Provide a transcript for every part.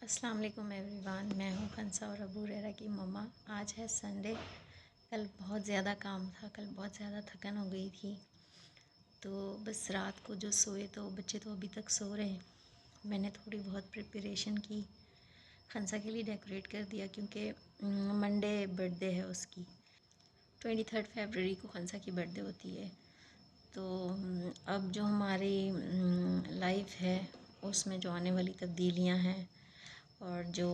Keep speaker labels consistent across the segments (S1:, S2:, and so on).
S1: السلام علیکم every one, میں ہوں خنسا اور ابو ریرا کی مما۔ آج ہے سنڈے۔ کل بہت زیادہ کام تھا، کل بہت زیادہ تھکن ہو گئی تھی، تو بس رات کو جو سوئے تو بچے تو ابھی تک سو رہے ہیں۔ میں نے تھوڑی بہت پریپریشن کی، خنسا کے لیے ڈیکوریٹ کر دیا کیونکہ منڈے برتھ ڈے ہے اس کی۔ 23 فیبرری کو خنسا کی برتھ ڈے ہوتی ہے۔ تو اب جو ہماری لائف ہے اس میں جو آنے والی تبدیلیاں ہیں اور جو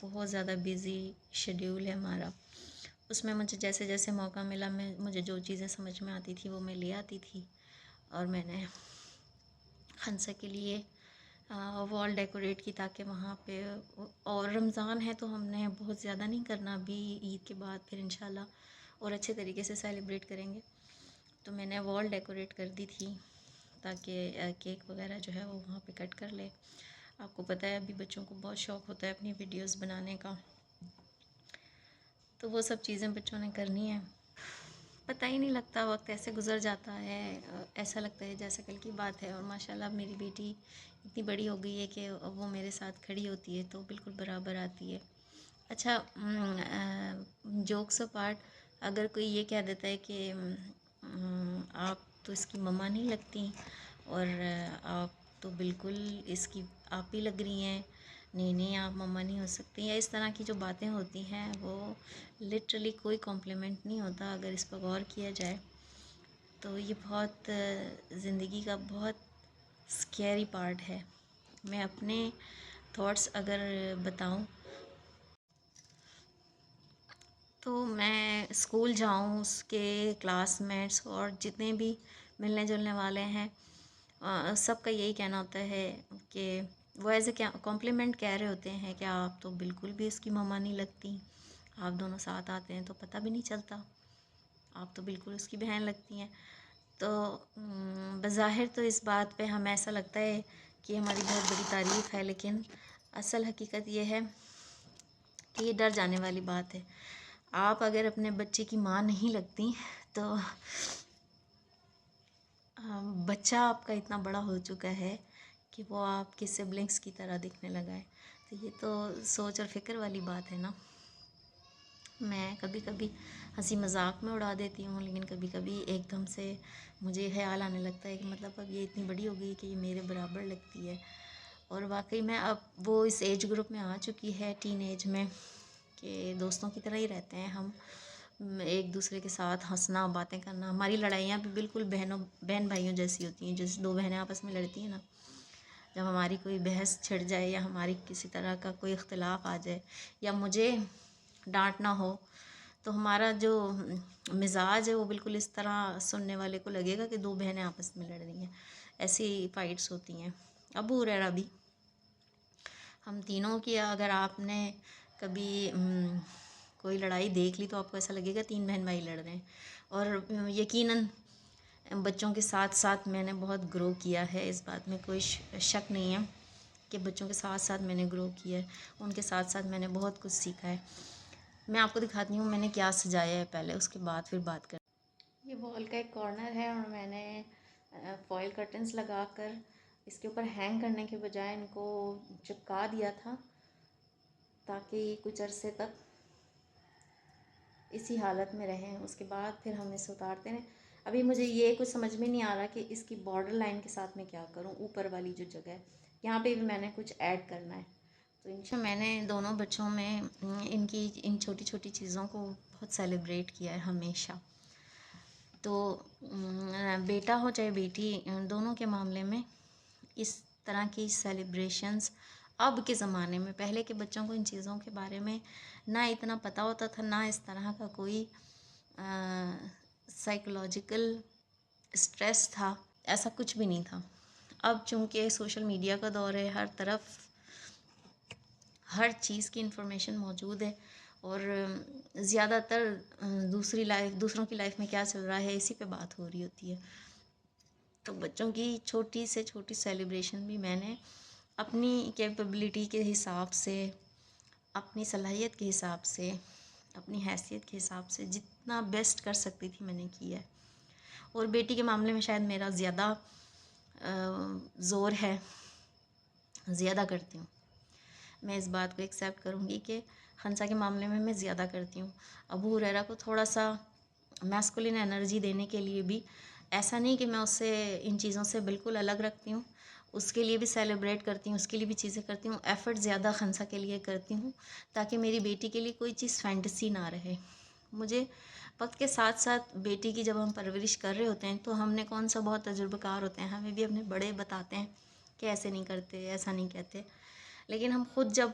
S1: بہت زیادہ بیزی شیڈیول ہے ہمارا، اس میں مجھے جیسے جیسے موقع ملا مجھے جو چیزیں سمجھ میں آتی تھی وہ میں لے آتی تھی، اور میں نے خنسا کے لیے وال ڈیکوریٹ کی تاکہ وہاں پہ، اور رمضان ہے تو ہم نے بہت زیادہ نہیں کرنا، ابھی عید کے بعد پھر انشاءاللہ اور اچھے طریقے سے سیلیبریٹ کریں گے۔ تو میں نے وال ڈیکوریٹ کر دی تھی تاکہ کیک وغیرہ جو ہے وہ وہاں پہ کٹ کر لے۔ آپ کو پتہ ہے ابھی بچوں کو بہت شوق ہوتا ہے اپنی ویڈیوز بنانے کا، تو وہ سب چیزیں بچوں نے کرنی ہیں۔ پتہ ہی نہیں لگتا، وقت ایسے گزر جاتا ہے، ایسا لگتا ہے جیسے کل کی بات ہے۔ اور ماشاءاللہ اب میری بیٹی اتنی بڑی ہو گئی ہے کہ وہ میرے ساتھ کھڑی ہوتی ہے تو بالکل برابر آتی ہے۔ اچھا، جوکس اپارٹ، اگر کوئی یہ کہہ دیتا ہے کہ آپ تو اس کی مما نہیں لگتی اور آپ تو بالکل اس کی آپ ہی لگ رہی ہیں، نہیں آپ مما نہیں ہو سکتی، یا اس طرح کی جو باتیں ہوتی ہیں وہ لٹرلی کوئی کمپلیمنٹ نہیں ہوتا اگر اس پر غور کیا جائے تو۔ یہ بہت زندگی کا بہت سکیری پارٹ ہے۔ میں اپنے تھاٹس اگر بتاؤں تو میں اسکول جاؤں، اس کے کلاس میٹس اور جتنے بھی ملنے جلنے والے ہیں سب کا یہی کہنا ہوتا ہے کہ وہ ایز اے کمپلیمنٹ کہہ رہے ہوتے ہیں کہ آپ تو بالکل بھی اس کی مما نہیں لگتی، آپ دونوں ساتھ آتے ہیں تو پتہ بھی نہیں چلتا، آپ تو بالکل اس کی بہن لگتی ہیں۔ تو بظاہر تو اس بات پہ ہمیں ایسا لگتا ہے کہ ہماری بہت بڑی تعریف ہے، لیکن اصل حقیقت یہ ہے کہ یہ ڈر جانے والی بات ہے۔ آپ اگر اپنے بچے کی ماں نہیں لگتی تو بچہ آپ کا اتنا بڑا ہو چکا ہے کہ وہ آپ کے سبلنگس کی طرح دکھنے لگا ہے، تو یہ تو سوچ اور فکر والی بات ہے نا۔ میں کبھی کبھی ہنسی مذاق میں اڑا دیتی ہوں، لیکن کبھی کبھی ایک دم سے مجھے خیال آنے لگتا ہے کہ مطلب اب یہ اتنی بڑی ہو گئی کہ یہ میرے برابر لگتی ہے۔ اور واقعی میں اب وہ اس ایج گروپ میں آ چکی ہے، ٹین ایج میں، کہ دوستوں کی طرح ہی رہتے ہیں ہم، ایک دوسرے کے ساتھ ہنسنا، باتیں کرنا۔ ہماری لڑائیاں بھی بالکل بہن بھائیوں جیسی ہوتی ہیں، جیسے دو بہنیں آپس میں لڑتی ہیں نا، جب ہماری کوئی بحث چھڑ جائے یا ہماری کسی طرح کا کوئی اختلاف آ جائے یا مجھے ڈانٹنا ہو تو ہمارا جو مزاج ہے وہ بالکل اس طرح سننے والے کو لگے گا کہ دو بہنیں آپس میں لڑ رہی ہیں، ایسی فائٹس ہوتی ہیں۔ ابو ہریرہ بھی، ہم تینوں کی اگر آپ نے کبھی کوئی لڑائی دیکھ لی تو آپ کو ایسا لگے گا تین بہن بھائی لڑ رہے ہیں۔ اور یقیناً بچوں کے ساتھ ساتھ میں نے بہت گرو کیا ہے، اس بات میں کوئی شک نہیں ہے کہ بچوں کے ساتھ ساتھ میں نے گرو کیا ہے، ان کے ساتھ ساتھ میں نے بہت کچھ سیکھا ہے۔ میں آپ کو دکھاتی ہوں میں نے کیا سجایا ہے پہلے، اس کے بعد پھر بات کریں۔ یہ وال کا ایک کارنر ہے اور میں نے فوائل کرٹنز لگا کر اس کے اوپر ہینگ کرنے کے بجائے ان کو چپکا دیا تھا تاکہ یہ کچھ عرصے تک اسی حالت میں رہیں، اس کے بعد پھر ہم اسے اتارتے ہیں۔ ابھی مجھے یہ کچھ سمجھ میں نہیں آ رہا کہ اس کی بارڈر لائن کے ساتھ میں کیا کروں، اوپر والی جو جگہ ہے یہاں پہ بھی میں نے کچھ ایڈ کرنا ہے۔ تو انشاءاللہ میں نے دونوں بچوں میں ان چھوٹی چھوٹی چیزوں کو بہت سیلیبریٹ کیا ہے ہمیشہ۔ تو بیٹا ہو چاہے بیٹی، دونوں کے معاملے میں اس طرح کی سیلیبریشنز اب کے زمانے میں، پہلے کے بچوں کو ان چیزوں کے بارے میں نہ اتنا پتہ ہوتا تھا، نہ اس طرح کا کوئی سائیکولوجیکل اسٹریس تھا، ایسا کچھ بھی نہیں تھا۔ اب چونکہ سوشل میڈیا کا دور ہے، ہر طرف ہر چیز کی انفارمیشن موجود ہے، اور زیادہ تر دوسروں کی لائف میں کیا چل رہا ہے اسی پہ بات ہو رہی ہوتی ہے۔ تو بچوں کی چھوٹی سے چھوٹی سیلیبریشن بھی میں نے اپنی کیپیبلٹی کے حساب سے، اپنی صلاحیت کے حساب سے، اپنی حیثیت کے حساب سے جتنا بیسٹ کر سکتی تھی میں نے کیا ہے۔ اور بیٹی کے معاملے میں شاید میرا زیادہ زور ہے، زیادہ کرتی ہوں۔ میں اس بات کو ایکسیپٹ کروں گی کہ خنسا کے معاملے میں زیادہ کرتی ہوں. ابو ہریرہ کو تھوڑا سا میسکولن انرجی دینے کے لیے بھی، ایسا نہیں کہ میں اس سے ان چیزوں سے بالکل الگ رکھتی ہوں، اس کے لیے بھی سیلیبریٹ کرتی ہوں، اس کے لیے بھی چیزیں کرتی ہوں. ایفرٹ زیادہ خنسا کے لیے کرتی ہوں تاکہ میری بیٹی کے لیے کوئی چیز فینٹیسی نہ رہے. مجھے وقت کے ساتھ ساتھ بیٹی کی جب ہم پرورش کر رہے ہوتے ہیں تو ہم نے کون سا بہت تجربہ کار ہوتے ہیں، ہمیں بھی اپنے بڑے بتاتے ہیں کہ ایسے نہیں کرتے، ایسا نہیں کہتے. لیکن ہم خود جب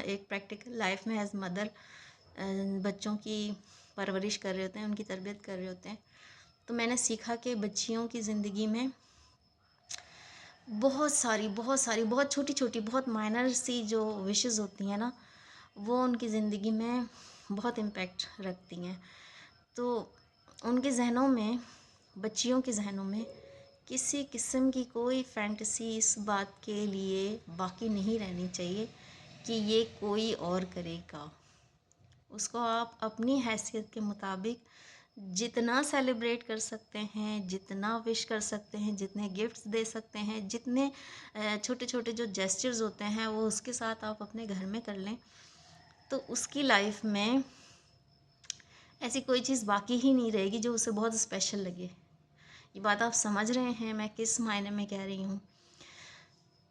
S1: ایک پریکٹیکل لائف میں ایز مدر بچوں کی پرورش کر رہے ہوتے ہیں، ان کی تربیت کر رہے ہوتے ہیں، تو میں نے سیکھا کہ بچیوں کی زندگی میں بہت ساری بہت چھوٹی چھوٹی بہت مائنر سی جو وشز ہوتی ہیں نا، وہ ان کی زندگی میں بہت امپیکٹ رکھتی ہیں. تو ان کے ذہنوں میں، بچیوں کے ذہنوں میں کسی قسم کی کوئی فینٹیسی اس بات کے لیے باقی نہیں رہنی چاہیے کہ یہ کوئی اور کرے گا. اس کو آپ اپنی حیثیت کے مطابق جتنا سیلیبریٹ کر سکتے ہیں، جتنا وش کر سکتے ہیں، جتنے گفٹس دے سکتے ہیں، جتنے چھوٹے چھوٹے جو جیسچرز ہوتے ہیں وہ اس کے ساتھ آپ اپنے گھر میں کر لیں، تو اس کی لائف میں ایسی کوئی چیز باقی ہی نہیں رہے گی جو اسے بہت اسپیشل لگے. یہ بات آپ سمجھ رہے ہیں میں کس معنی میں کہہ رہی ہوں؟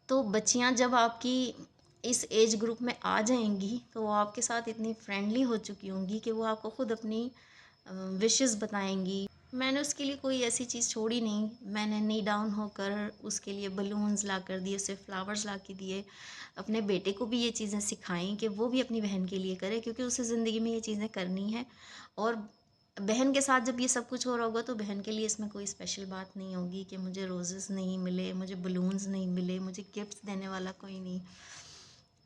S1: تو بچیاں جب آپ کی اس ایج گروپ میں آ جائیں گی تو وہ آپ کے ساتھ اتنی فرینڈلی ہو چکی ہوں گی کہ وہ آپ کو خود اپنی وشز بتائیں گی. میں نے اس کے لیے کوئی ایسی چیز چھوڑی نہیں. میں نے نی ڈاؤن ہو کر اس کے لیے بلونز لا کر دیے، اسے فلاورز لا کے دیے. اپنے بیٹے کو بھی یہ چیزیں سکھائیں کہ وہ بھی اپنی بہن کے لیے کرے، کیونکہ اسے زندگی میں یہ چیزیں کرنی ہے. اور بہن کے ساتھ جب یہ سب کچھ ہو رہا ہوگا تو بہن کے لیے اس میں کوئی اسپیشل بات نہیں ہوگی کہ مجھے روزز نہیں ملے، مجھے بلونز نہیں ملے، مجھے گفٹس دینے والا کوئی نہیں.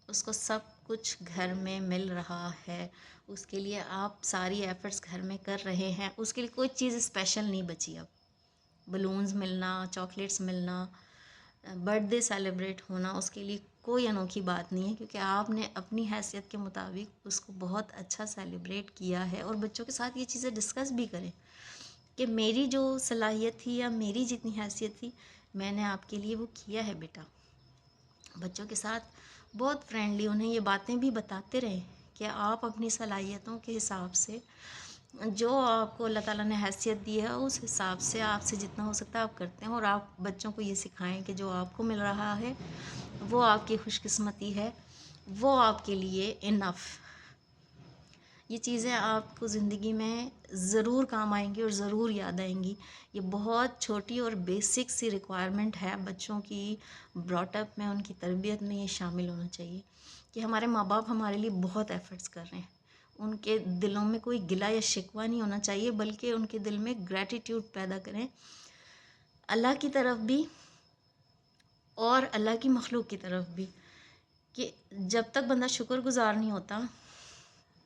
S1: اس کو سب کچھ گھر میں مل رہا ہے. اس کے لیے آپ ساری ایفرٹس گھر میں کر رہے ہیں، اس کے لیے کوئی چیز اسپیشل نہیں بچی. اب بلونز ملنا، چاکلیٹس ملنا، برتھ ڈے سیلیبریٹ ہونا، اس کے لیے کوئی انوکھی بات نہیں ہے، کیونکہ آپ نے اپنی حیثیت کے مطابق اس کو بہت اچھا سیلیبریٹ کیا ہے. اور بچوں کے ساتھ یہ چیزیں ڈسکس بھی کریں کہ میری جو صلاحیت تھی یا میری جتنی حیثیت تھی میں نے آپ کے لیے وہ کیا ہے بیٹا. بچوں کے ساتھ بہت فرینڈلی انہیں یہ باتیں بھی بتاتے رہیں کہ آپ اپنی صلاحیتوں کے حساب سے جو آپ کو اللہ تعالیٰ نے حیثیت دی ہے اس حساب سے آپ سے جتنا ہو سکتا ہے آپ کرتے ہیں. اور آپ بچوں کو یہ سکھائیں کہ جو آپ کو مل رہا ہے وہ آپ کی خوش قسمتی ہے، وہ آپ کے لیے انف. یہ چیزیں آپ کو زندگی میں ضرور کام آئیں گی اور ضرور یاد آئیں گی. یہ بہت چھوٹی اور بیسک سی ریکوائرمنٹ ہے بچوں کی براٹ اپ میں، ان کی تربیت میں یہ شامل ہونا چاہیے کہ ہمارے ماں باپ ہمارے لیے بہت ایفرٹس کر رہے ہیں. ان کے دلوں میں کوئی گلہ یا شکوہ نہیں ہونا چاہیے، بلکہ ان کے دل میں گریٹیٹیوڈ پیدا کریں اللہ کی طرف بھی اور اللہ کی مخلوق کی طرف بھی، کہ جب تک بندہ شکر گزار نہیں ہوتا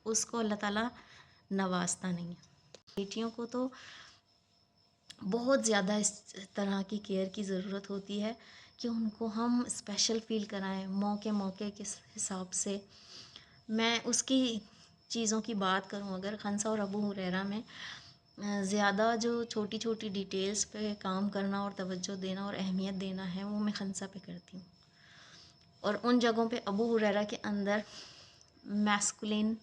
S1: اس کو اللہ تعالیٰ نوازتا نہیں. بیٹیوں کو تو بہت زیادہ اس طرح کی کیئر کی ضرورت ہوتی ہے کہ ان کو ہم اسپیشل فیل کرائیں موقع کے حساب سے. میں اس کی چیزوں کی بات کروں اگر، خنسا اور ابو ہریرہ میں زیادہ جو چھوٹی چھوٹی ڈیٹیلز پہ کام کرنا اور توجہ دینا اور اہمیت دینا ہے وہ میں خنسا پہ کرتی ہوں. اور ان جگہوں پہ ابو ہریرہ کے اندر میسکولین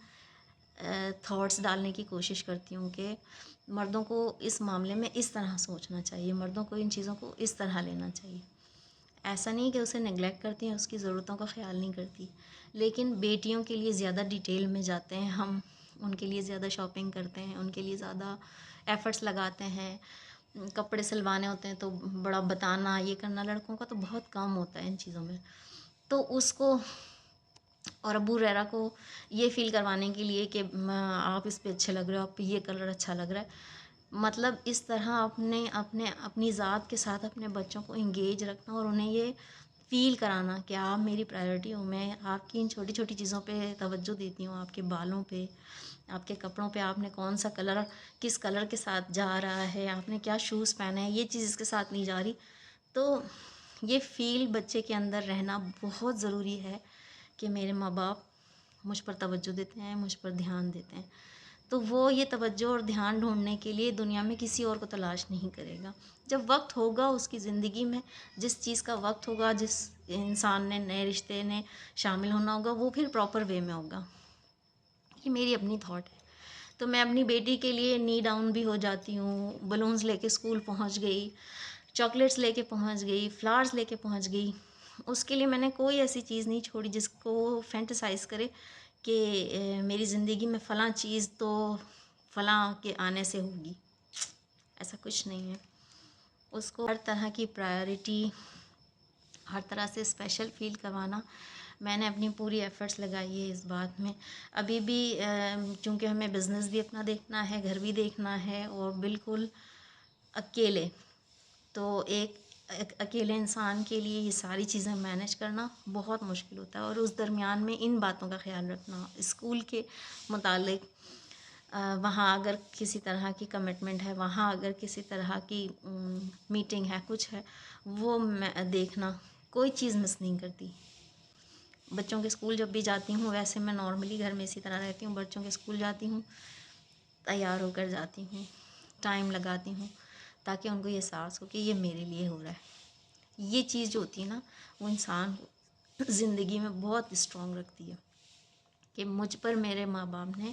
S1: تھاٹس ڈالنے کی کوشش کرتی ہوں کہ مردوں کو اس معاملے میں اس طرح سوچنا چاہیے، مردوں کو ان چیزوں کو اس طرح لینا چاہیے. ایسا نہیں کہ اسے نگلیکٹ کرتی ہیں، اس کی ضرورتوں کا خیال نہیں کرتی، لیکن بیٹیوں کے لیے زیادہ ڈیٹیل میں جاتے ہیں ہم، ان کے لیے زیادہ شاپنگ کرتے ہیں، ان کے لیے زیادہ ایفرٹس لگاتے ہیں. کپڑے سلوانے ہوتے ہیں تو بڑا بتانا، یہ کرنا، لڑکوں کا تو بہت کام ہوتا ہے ان چیزوں میں. تو اس کو اور ابو ہریرہ کو یہ فیل کروانے کے لیے کہ آپ اس پہ اچھے لگ رہے ہو، آپ پہ یہ کلر اچھا لگ رہا ہے، مطلب اس طرح اپنی ذات کے ساتھ اپنے بچوں کو انگیج رکھنا اور انہیں یہ فیل کرانا کہ آپ میری پرائیورٹی ہوں، میں آپ کی ان چھوٹی چھوٹی چیزوں پہ توجہ دیتی ہوں، آپ کے بالوں پہ، آپ کے کپڑوں پہ، آپ نے کون سا کلر کس کلر کے ساتھ جا رہا ہے، آپ نے کیا شوز پہنے ہیں، یہ چیز اس کے ساتھ نہیں جا رہی. تو یہ فیل بچے کے اندر رہنا بہت ضروری ہے کہ میرے ماں باپ مجھ پر توجہ دیتے ہیں، مجھ پر دھیان دیتے ہیں. تو وہ یہ توجہ اور دھیان ڈھونڈنے کے لیے دنیا میں کسی اور کو تلاش نہیں کرے گا. جب وقت ہوگا اس کی زندگی میں، جس چیز کا وقت ہوگا، جس انسان نے نئے رشتے نے شامل ہونا ہوگا، وہ پھر پراپر وے میں ہوگا. یہ میری اپنی تھاٹ ہے. تو میں اپنی بیٹی کے لیے نی ڈاؤن بھی ہو جاتی ہوں، بلونز لے کے اسکول پہنچ گئی، چاکلیٹس لے کے پہنچ گئی، فلاورز لے کے پہنچ گئی. اس کے لیے میں نے کوئی ایسی چیز نہیں چھوڑی جس کو وہ فینٹیسائز کرے کہ میری زندگی میں فلاں چیز تو فلاں کے آنے سے ہوگی. ایسا کچھ نہیں ہے. اس کو ہر طرح کی پرائیورٹی، ہر طرح سے اسپیشل فیل کروانا، میں نے اپنی پوری ایفرٹس لگائی ہے اس بات میں. ابھی بھی چونکہ ہمیں بزنس بھی اپنا دیکھنا ہے، گھر بھی دیکھنا ہے، اور بالکل اکیلے، تو ایک اکیلے انسان کے لیے یہ ساری چیزیں مینیج کرنا بہت مشکل ہوتا ہے. اور اس درمیان میں ان باتوں کا خیال رکھنا، اسکول کے متعلق وہاں اگر کسی طرح کی کمٹمنٹ ہے، وہاں اگر کسی طرح کی میٹنگ ہے، کچھ ہے، وہ میں دیکھنا، کوئی چیز مس نہیں کرتی. بچوں کے اسکول جب بھی جاتی ہوں، ویسے میں نارملی گھر میں اسی طرح رہتی ہوں، بچوں کے اسکول جاتی ہوں تیار ہو کر جاتی ہوں، ٹائم لگاتی ہوں تاکہ ان کو یہ احساس ہو کہ یہ میرے لیے ہو رہا ہے. یہ چیز جو ہوتی ہے نا، وہ انسان کو زندگی میں بہت اسٹرانگ رکھتی ہے کہ مجھ پر میرے ماں باپ نے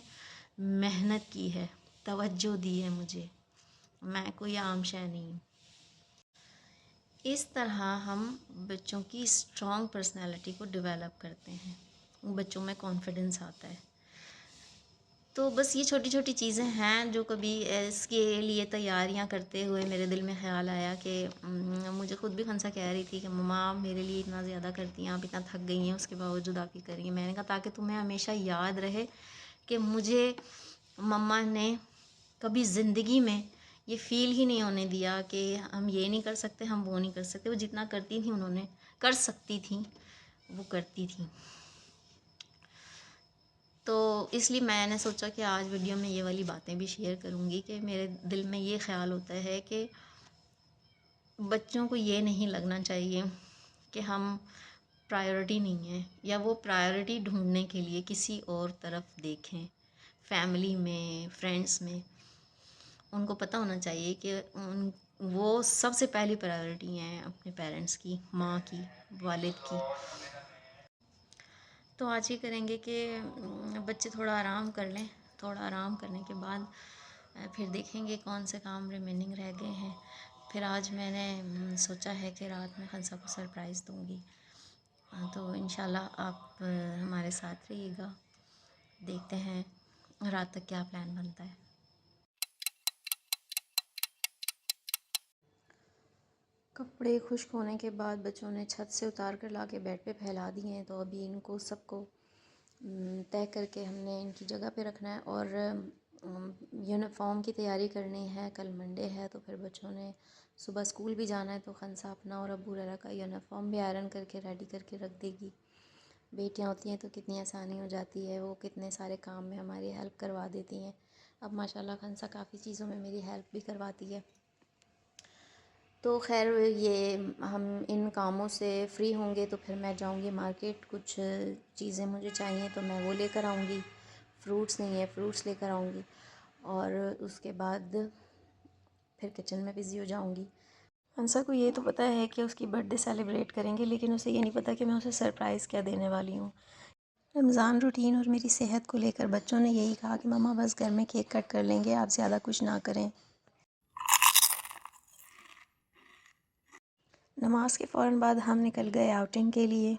S1: محنت کی ہے، توجہ دی ہے مجھے، میں کوئی عام شے نہیں. اس طرح ہم بچوں کی اسٹرانگ پرسنالٹی کو ڈیولپ کرتے ہیں، بچوں میں کانفیڈنس آتا ہے. تو بس یہ چھوٹی چھوٹی چیزیں ہیں جو کبھی اس کے لیے تیاریاں کرتے ہوئے میرے دل میں خیال آیا کہ مجھے خود بھی خنسا کہہ رہی تھی کہ مما آپ میرے لیے اتنا زیادہ کرتی ہیں، آپ اتنا تھک گئی ہیں، اس کے باوجود آپ ہی کر رہی ہیں. میں نے کہا تاکہ تمہیں ہمیشہ یاد رہے کہ مجھے مما نے کبھی زندگی میں یہ فیل ہی نہیں ہونے دیا کہ ہم یہ نہیں کر سکتے، ہم وہ نہیں کر سکتے. وہ جتنا کرتی تھیں، انہوں نے کر سکتی تھیں، وہ کرتی تھیں. تو اس لیے میں نے سوچا کہ آج ویڈیو میں یہ والی باتیں بھی شیئر کروں گی کہ میرے دل میں یہ خیال ہوتا ہے کہ بچوں کو یہ نہیں لگنا چاہیے کہ ہم پرائیورٹی نہیں ہیں، یا وہ پرائیورٹی ڈھونڈنے کے لیے کسی اور طرف دیکھیں. فیملی میں، فرینڈس میں ان کو پتہ ہونا چاہیے کہ وہ سب سے پہلی پرائیورٹی ہیں اپنے پیرنٹس کی، ماں کی، والد کی. تو آج یہ کریں گے کہ بچے تھوڑا آرام کر لیں، تھوڑا آرام کرنے کے بعد پھر دیکھیں گے کون سے کام ریمیننگ رہ گئے ہیں. پھر آج میں نے سوچا ہے کہ رات میں خنسا کو سرپرائز دوں گی. تو انشاءاللہ آپ ہمارے ساتھ رہیے گا، دیکھتے ہیں رات تک کیا پلان بنتا ہے. کپڑے خشک ہونے کے بعد بچوں نے چھت سے اتار کر لا کے بیڈ پہ پھیلا دیے ہیں. تو ابھی ان کو سب کو طے کر کے ہم نے ان کی جگہ پہ رکھنا ہے، اور یونیفارم کی تیاری کرنی ہے. کل منڈے ہے تو پھر بچوں نے صبح اسکول بھی جانا ہے، تو خنسا اپنا اور ابو ریرا کا یونیفارم بھی آئرن کر کے ریڈی کر کے رکھ دے گی. بیٹیاں ہوتی ہیں تو کتنی آسانی ہو جاتی ہے، وہ کتنے سارے کام میں ہماری ہیلپ کروا دیتی ہیں. اب ماشاءاللہ خنسا کافی چیزوں میں میری ہیلپ بھی کرواتی ہے. تو خیر یہ ہم ان کاموں سے فری ہوں گے تو پھر میں جاؤں گی مارکیٹ. کچھ چیزیں مجھے چاہیے تو میں وہ لے کر آؤں گی. فروٹس نہیں ہے، فروٹس لے کر آؤں گی، اور اس کے بعد پھر کچن میں بزی ہو جاؤں گی. ہنسا کو یہ تو پتہ ہے کہ اس کی برتھ ڈے سیلیبریٹ کریں گے، لیکن اسے یہ نہیں پتہ کہ میں اسے سرپرائز کیا دینے والی ہوں. رمضان روٹین اور میری صحت کو لے کر بچوں نے یہی کہا کہ مما بس گھر میں کیک کٹ کر لیں گے، آپ زیادہ کچھ نہ کریں. نماز کے فوراً بعد ہم نکل گئے آؤٹنگ کے لیے،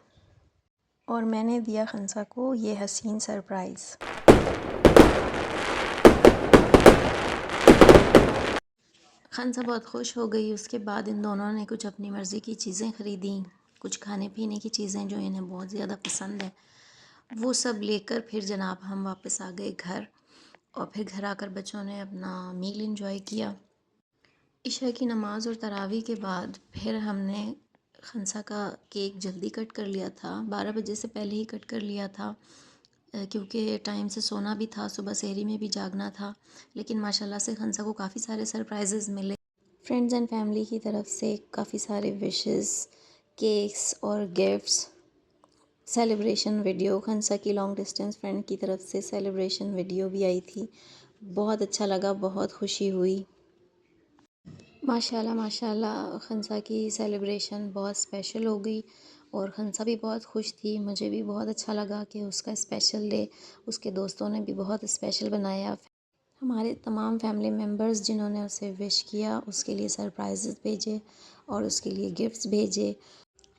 S1: اور میں نے دیا خنسا کو یہ حسین سرپرائز. خنسا بہت خوش ہو گئی. اس کے بعد ان دونوں نے کچھ اپنی مرضی کی چیزیں خریدیں، کچھ کھانے پینے کی چیزیں جو انہیں بہت زیادہ پسند ہیں، وہ سب لے کر پھر جناب ہم واپس آ گئے گھر. اور پھر گھر آ کر بچوں نے اپنا میل انجوائے کیا. عشاء کی نماز اور تراویح کے بعد پھر ہم نے خنسا کا کیک جلدی کٹ کر لیا تھا، 12 بجے سے پہلے ہی کٹ کر لیا تھا، کیونکہ ٹائم سے سونا بھی تھا، صبح سحری میں بھی جاگنا تھا. لیکن ماشاءاللہ سے خنسا کو کافی سارے سرپرائزز ملے. فرینڈز اینڈ فیملی کی طرف سے کافی سارے وشز، کیکس اور گفٹس. سیلیبریشن ویڈیو، خنسا کی لانگ ڈسٹینس فرینڈ کی طرف سے سیلیبریشن ویڈیو بھی آئی تھی، بہت اچھا لگا، بہت خوشی ہوئی۔ ماشاء اللہ خنسا کی سیلیبریشن بہت اسپیشل ہو گئی، اور خنسا بھی بہت خوش تھی، مجھے بھی بہت اچھا لگا کہ اس کا اسپیشل ڈے اس کے دوستوں نے بھی بہت اسپیشل بنایا۔ ہمارے تمام فیملی ممبرز جنہوں نے اسے وش کیا، اس کے لیے سرپرائزز بھیجے اور اس کے لیے گفٹس بھیجے،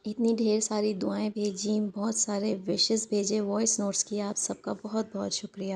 S1: اتنی ڈھیر ساری دعائیں بھیجیں، بہت سارے وشز بھیجے، وائس نوٹس کیا، آپ سب کا بہت بہت شکریہ۔